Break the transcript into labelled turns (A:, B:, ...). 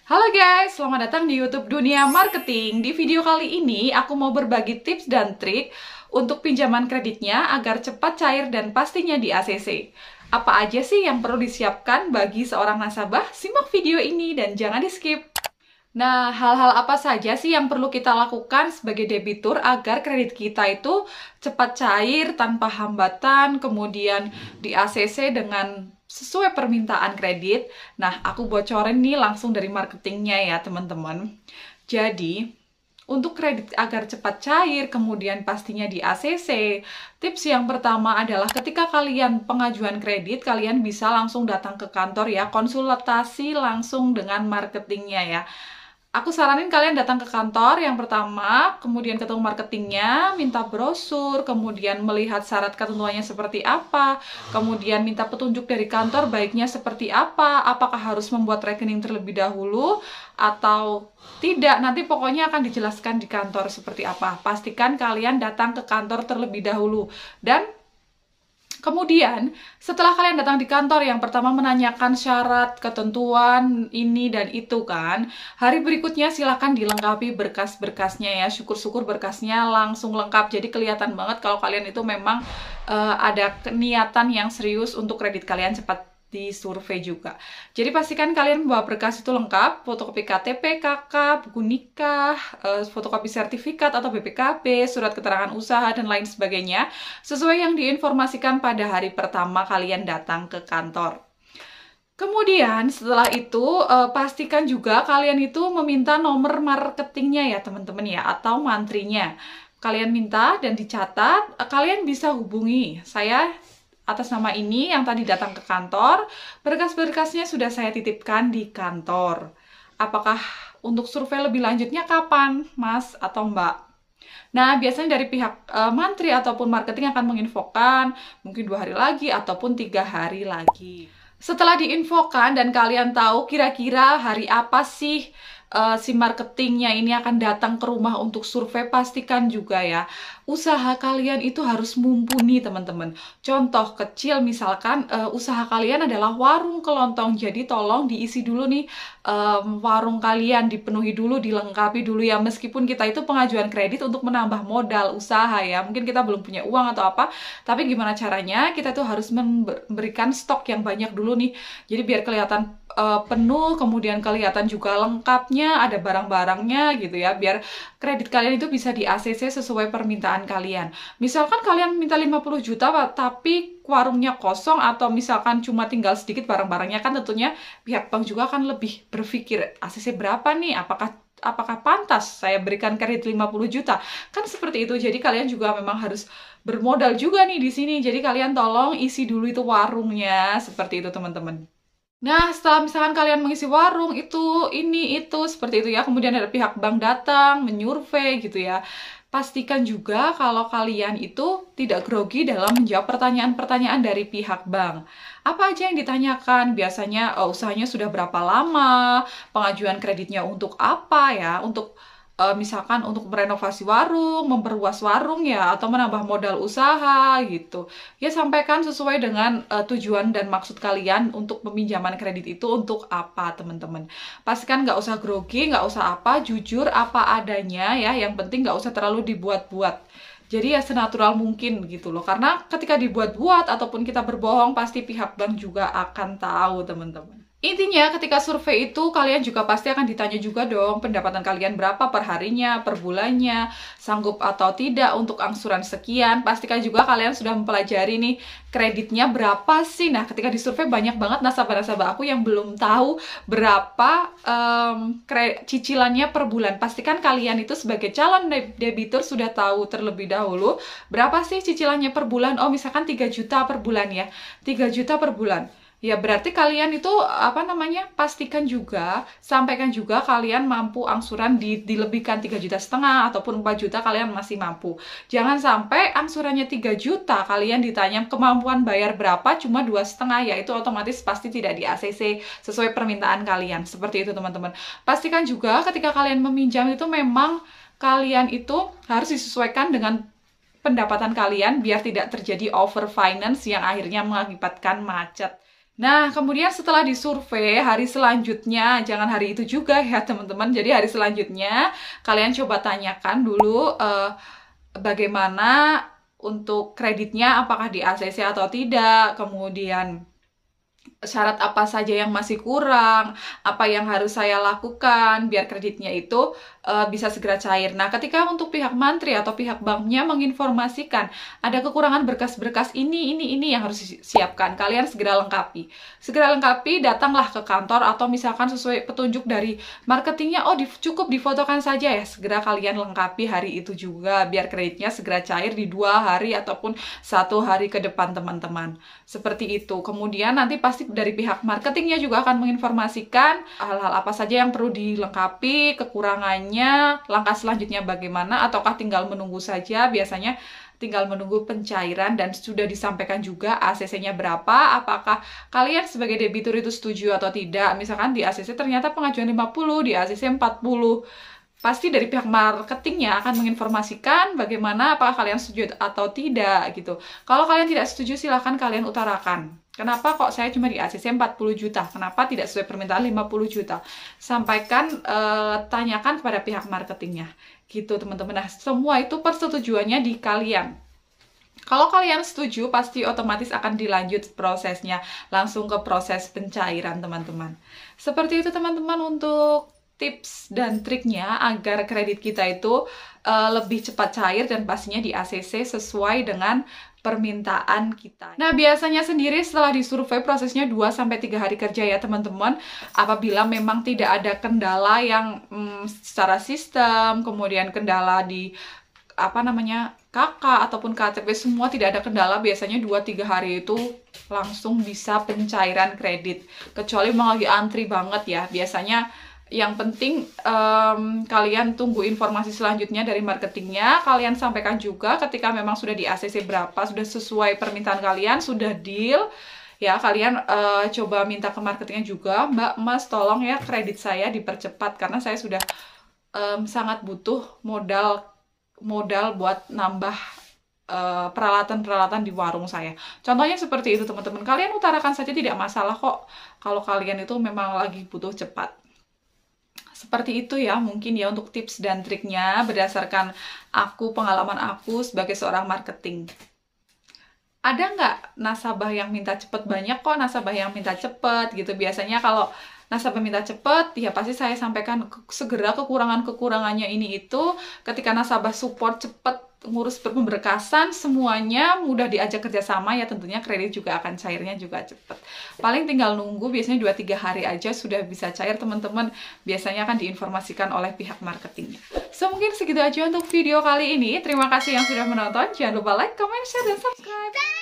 A: Halo guys, selamat datang di YouTube Dunia Marketing. Di video kali ini aku mau berbagi tips dan trik untuk pinjaman kreditnya agar cepat cair dan pastinya di ACC. Apa aja sih yang perlu disiapkan bagi seorang nasabah? Simak video ini dan jangan di-skip. Nah, hal-hal apa saja sih yang perlu kita lakukan sebagai debitur agar kredit kita itu cepat cair tanpa hambatan, kemudian di ACC dengan sesuai permintaan kredit? Nah, aku bocorin nih langsung dari marketingnya ya, teman-teman. Jadi, untuk kredit agar cepat cair, kemudian pastinya di ACC, tips yang pertama adalah ketika kalian pengajuan kredit, kalian bisa langsung datang ke kantor ya, konsultasi langsung dengan marketingnya ya. Aku saranin kalian datang ke kantor yang pertama, kemudian ketemu marketingnya, minta brosur, kemudian melihat syarat ketentuannya seperti apa, kemudian minta petunjuk dari kantor baiknya seperti apa, apakah harus membuat rekening terlebih dahulu atau tidak, nanti pokoknya akan dijelaskan di kantor seperti apa. Pastikan kalian datang ke kantor terlebih dahulu. Dan kemudian, setelah kalian datang di kantor, yang pertama menanyakan syarat, ketentuan, ini dan itu kan. Hari berikutnya silakan dilengkapi berkas-berkasnya ya. Syukur-syukur berkasnya langsung lengkap. Jadi kelihatan banget kalau kalian itu memang ada niatan yang serius untuk kredit kalian cepat disurvei juga. Jadi pastikan kalian membawa berkas itu lengkap, fotokopi KTP, KK, buku nikah, fotokopi sertifikat atau BPKB, surat keterangan usaha, dan lain sebagainya, sesuai yang diinformasikan pada hari pertama kalian datang ke kantor. Kemudian setelah itu pastikan juga kalian itu meminta nomor marketingnya ya teman-teman ya, atau mantrinya. Kalian minta dan dicatat, kalian bisa hubungi saya atas nama ini yang tadi datang ke kantor. Berkas-berkasnya sudah saya titipkan di kantor. Apakah untuk survei lebih lanjutnya kapan, Mas atau Mbak? Nah, biasanya dari pihak mantri ataupun marketing akan menginfokan mungkin 2 hari lagi ataupun 3 hari lagi. Setelah diinfokan dan kalian tahu kira-kira hari apa sih si marketingnya ini akan datang ke rumah untuk survei, pastikan juga ya, usaha kalian itu harus mumpuni teman-teman. Contoh kecil misalkan usaha kalian adalah warung kelontong, jadi tolong diisi dulu nih warung kalian, dipenuhi dulu, dilengkapi dulu ya, meskipun kita itu pengajuan kredit untuk menambah modal usaha ya, mungkin kita belum punya uang atau apa, tapi gimana caranya kita tuh harus memberikan stok yang banyak dulu nih, jadi biar kelihatan penuh, kemudian kelihatan juga lengkapnya, ada barang-barangnya gitu ya, biar kredit kalian itu bisa di ACC sesuai permintaan kalian. Misalkan kalian minta 50 juta tapi warungnya kosong atau misalkan cuma tinggal sedikit barang-barangnya, kan tentunya pihak bank juga akan lebih berpikir ACC berapa nih, apakah pantas saya berikan kredit 50 juta? Kan seperti itu. Jadi kalian juga memang harus bermodal juga nih di sini. Jadi kalian tolong isi dulu itu warungnya, seperti itu teman-teman. Nah, setelah misalkan kalian mengisi warung, itu, ini, itu, seperti itu ya. Kemudian ada pihak bank datang, menyurvei gitu ya. Pastikan juga kalau kalian itu tidak grogi dalam menjawab pertanyaan-pertanyaan dari pihak bank. Apa aja yang ditanyakan? Biasanya usahanya sudah berapa lama? Pengajuan kreditnya untuk apa ya? Untuk misalkan untuk merenovasi warung, memperluas warung ya, atau menambah modal usaha gitu. Ya sampaikan sesuai dengan tujuan dan maksud kalian untuk peminjaman kredit itu untuk apa teman-teman. Pastikan nggak usah grogi, nggak usah apa, jujur apa adanya ya, yang penting nggak usah terlalu dibuat-buat. Jadi ya senatural mungkin gitu loh, karena ketika dibuat-buat ataupun kita berbohong, pasti pihak bank juga akan tahu teman-teman. Intinya ketika survei itu kalian juga pasti akan ditanya juga dong pendapatan kalian berapa per harinya, per bulannya, sanggup atau tidak untuk angsuran sekian. Pastikan juga kalian sudah mempelajari nih kreditnya berapa sih. Nah ketika disurvei banyak banget nasabah-nasabah aku yang belum tahu berapa cicilannya per bulan. Pastikan kalian itu sebagai calon debitur sudah tahu terlebih dahulu berapa sih cicilannya per bulan. Oh misalkan 3 juta per bulan ya, 3 juta per bulan. Ya berarti kalian itu pastikan juga, sampaikan juga kalian mampu angsuran dilebihkan 3,5 juta ataupun 4 juta kalian masih mampu. Jangan sampai angsurannya 3 juta kalian ditanya kemampuan bayar berapa cuma 2,5, ya itu otomatis pasti tidak di ACC sesuai permintaan kalian. Seperti itu teman-teman. Pastikan juga ketika kalian meminjam itu memang kalian itu harus disesuaikan dengan pendapatan kalian biar tidak terjadi over finance yang akhirnya mengakibatkan macet. Nah, kemudian setelah disurvei, hari selanjutnya, jangan hari itu juga ya teman-teman, jadi hari selanjutnya kalian coba tanyakan dulu bagaimana untuk kreditnya, apakah di ACC atau tidak, kemudian syarat apa saja yang masih kurang, apa yang harus saya lakukan biar kreditnya itu bisa segera cair. Nah, ketika untuk pihak mantri atau pihak banknya menginformasikan ada kekurangan berkas-berkas ini yang harus disiapkan, kalian segera lengkapi. Segera lengkapi, datanglah ke kantor atau misalkan sesuai petunjuk dari marketingnya, oh cukup difotokan saja ya, segera kalian lengkapi hari itu juga biar kreditnya segera cair di 2 hari ataupun 1 hari ke depan teman-teman. Seperti itu. Kemudian nanti pasti dari pihak marketingnya juga akan menginformasikan hal-hal apa saja yang perlu dilengkapi, kekurangannya, langkah selanjutnya bagaimana, ataukah tinggal menunggu saja. Biasanya tinggal menunggu pencairan dan sudah disampaikan juga ACC-nya berapa, apakah kalian sebagai debitur itu setuju atau tidak. Misalkan di ACC ternyata pengajuan 50, di ACC 40. Pasti dari pihak marketingnya akan menginformasikan bagaimana, apakah kalian setuju atau tidak gitu. Kalau kalian tidak setuju, silahkan kalian utarakan. Kenapa kok saya cuma di ACC 40 juta? Kenapa tidak sesuai permintaan 50 juta? Sampaikan, tanyakan kepada pihak marketingnya. Gitu teman-teman. Nah, semua itu persetujuannya di kalian. Kalau kalian setuju, pasti otomatis akan dilanjut prosesnya. Langsung ke proses pencairan teman-teman. Seperti itu teman-teman untuk tips dan triknya agar kredit kita itu lebih cepat cair dan pastinya di ACC sesuai dengan permintaan kita. Nah, biasanya sendiri setelah disurvei prosesnya 2-3 hari kerja ya teman-teman. Apabila memang tidak ada kendala yang secara sistem, kemudian kendala di KK ataupun KTP, semua tidak ada kendala, biasanya 2-3 hari itu langsung bisa pencairan kredit. Kecuali memang lagi antri banget ya. Biasanya yang penting kalian tunggu informasi selanjutnya dari marketingnya. Kalian sampaikan juga ketika memang sudah di ACC berapa, sudah sesuai permintaan kalian, sudah deal. Ya, kalian coba minta ke marketingnya juga, Mbak, Mas, tolong ya kredit saya dipercepat karena saya sudah sangat butuh modal buat nambah peralatan-peralatan di warung saya. Contohnya seperti itu teman-teman. Kalian utarakan saja, tidak masalah kok kalau kalian itu memang lagi butuh cepat. Seperti itu ya mungkin ya untuk tips dan triknya berdasarkan pengalaman aku sebagai seorang marketing. Ada nggak nasabah yang minta cepet? Banyak kok nasabah yang minta cepet gitu. Biasanya kalau nasabah minta cepet, ya pasti saya sampaikan segera kekurangannya ini itu. Ketika nasabah support cepet ngurus pemberkasan, semuanya mudah diajak kerjasama ya, tentunya kredit juga akan cairnya juga cepet. Paling tinggal nunggu, biasanya 2-3 hari aja sudah bisa cair teman-teman. Biasanya akan diinformasikan oleh pihak marketingnya. So, mungkin segitu aja untuk video kali ini. Terima kasih yang sudah menonton. Jangan lupa like, comment, share, dan subscribe.